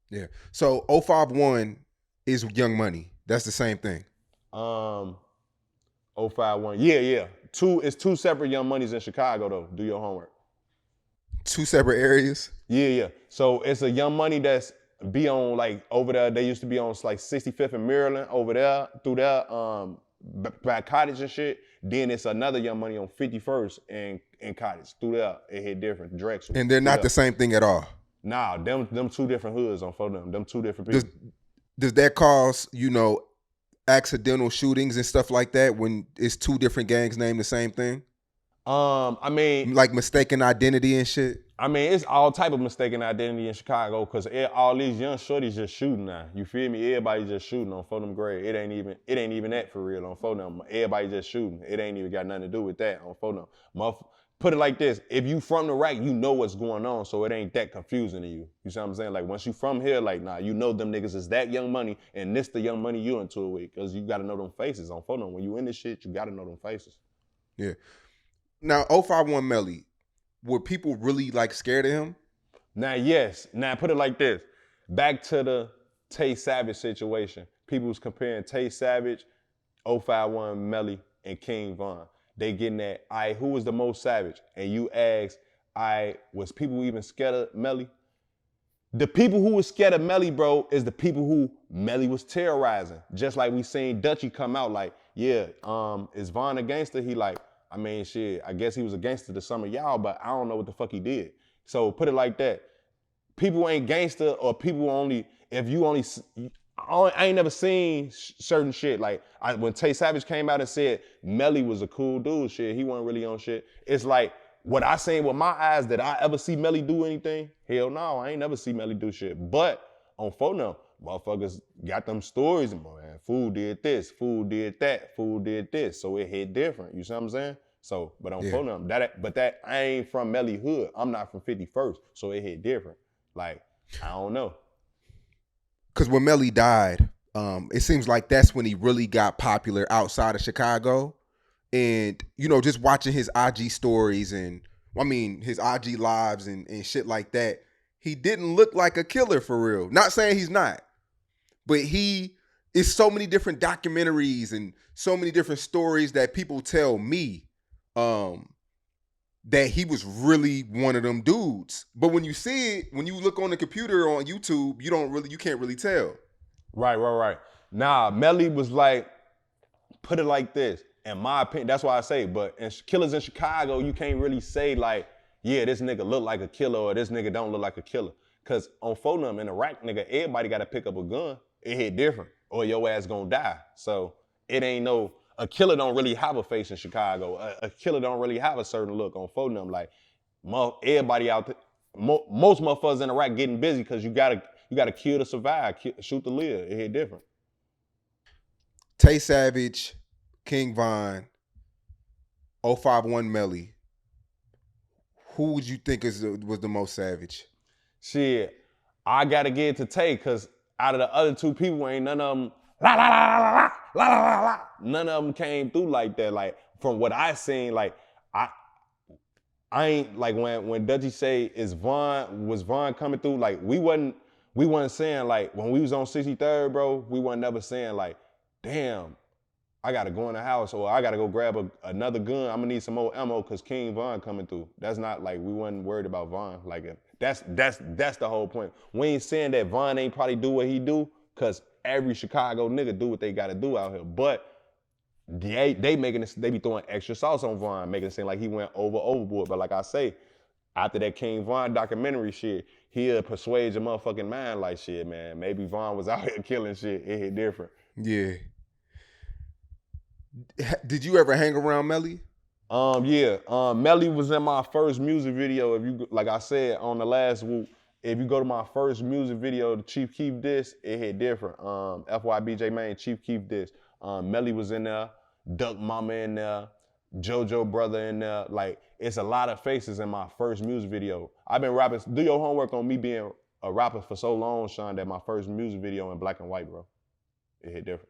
Yeah. So 051 is Young Money. That's the same thing. 051. Yeah, yeah. It's two separate Young Moneys in Chicago though. Do your homework. Two separate areas. Yeah, yeah. So it's a Young Money that's be on like over there. They used to be on like 65th and Maryland over there through there, by Cottage and shit. Then it's another Young Money on 51st and Cottage through there. It hit different. Drexel And they're through not there. the same thing at all. Nah, them two different hoods on for them. Them two different Does people. does that cause, accidental shootings and stuff like that when it's two different gangs named the same thing? I mean, Like mistaken identity and shit? it's all type of mistaken identity in Chicago because all these young shorties just shooting now. You feel me? Everybody just shooting on for them grade. It ain't even that for real on for them. Everybody just shooting. It ain't even got nothing to do with that on for them. Put it like this: if you from the rack, you know what's going on, so it ain't that confusing to you. You see what I'm saying? Like once you from here, like nah, you know them niggas is that Young Money, and this the Young Money you into it with, because you got to know them faces on for them. When you in this shit, you got to know them faces. Yeah. Now 051 Melly, were people really like scared of him? Now, yes. Now, put it like this. Back to the Tay Savage situation. People was comparing Tay Savage, 051 Melly, and King Von. They getting at, who was the most savage? And you ask, was people even scared of Melly? The people who was scared of Melly, bro, is the people who Melly was terrorizing. Just like we seen Dutchy come out like, yeah, is Von a gangster? He like, shit, I guess he was a gangster to some of y'all, but I don't know what the fuck he did. So put it like that. People ain't gangster, or people only, if you only, I ain't never seen certain shit. Like when Tay Savage came out and said Melly was a cool dude, shit, he wasn't really on shit. It's like, what I seen with my eyes, did I ever see Melly do anything? Hell no, I ain't never see Melly do shit. But on phone, motherfuckers got them stories, man. Fool did this, fool did that, fool did this. So it hit different. You see what I'm saying? So, but on phone, that I ain't from Melly Hood. I'm not from 51st, so it hit different. Like, I don't know. Because when Melly died, it seems like that's when he really got popular outside of Chicago. And, just watching his IG stories and, his IG lives and shit like that, he didn't look like a killer for real. Not saying he's not, but it's so many different documentaries and so many different stories that people tell me that he was really one of them dudes. But when you see it, when you look on the computer or on YouTube, you can't really tell. Right. Nah, Melly was like, put it like this. In my opinion, that's why I say, but in killers in Chicago, you can't really say like, yeah, this nigga look like a killer or this nigga don't look like a killer. Cause on phone in Iraq, nigga, everybody gotta pick up a gun. It hit different or your ass gonna die. So it ain't a killer don't really have a face in Chicago. A killer don't really have a certain look on phone. Like everybody out there, most motherfuckers in Iraq getting busy because you gotta kill to survive, shoot to live. It hit different. Tay Savage, King Von, 051 Melly. Who would you think was the most savage? Shit, I gotta get it to Tay, because out of the other two people, ain't none of them la la la la la la la la la. None of them came through like that. Like from what I seen, like I ain't like when Dutchy say was Von coming through, like we wasn't saying like when we was on 63rd, bro, we wasn't never saying like, damn, I gotta go in the house or I gotta go grab another gun. I'm gonna need some more ammo because King Von coming through. That's not like we wasn't worried about Von. Like that's the whole point. We ain't saying that Von ain't probably do what he do, because every Chicago nigga do what they gotta do out here. But they making this, they be throwing extra sauce on Von, making it seem like he went overboard. But like I say, after that King Von documentary shit, he'll persuade your motherfucking mind like, shit, man, maybe Von was out here killing shit. It hit different. Yeah. Did you ever hang around Melly? Yeah. Melly was in my first music video. If you, like I said on the last week, if you go to my first music video, the Chief Keef This, it hit different. FYB J Mane, Chief Keef This. Melly was in there, Duck Mama in there, JoJo brother in there. Like, it's a lot of faces in my first music video. I've been rapping. Do your homework on me being a rapper for so long, Sean, that my first music video in black and white, bro. It hit different.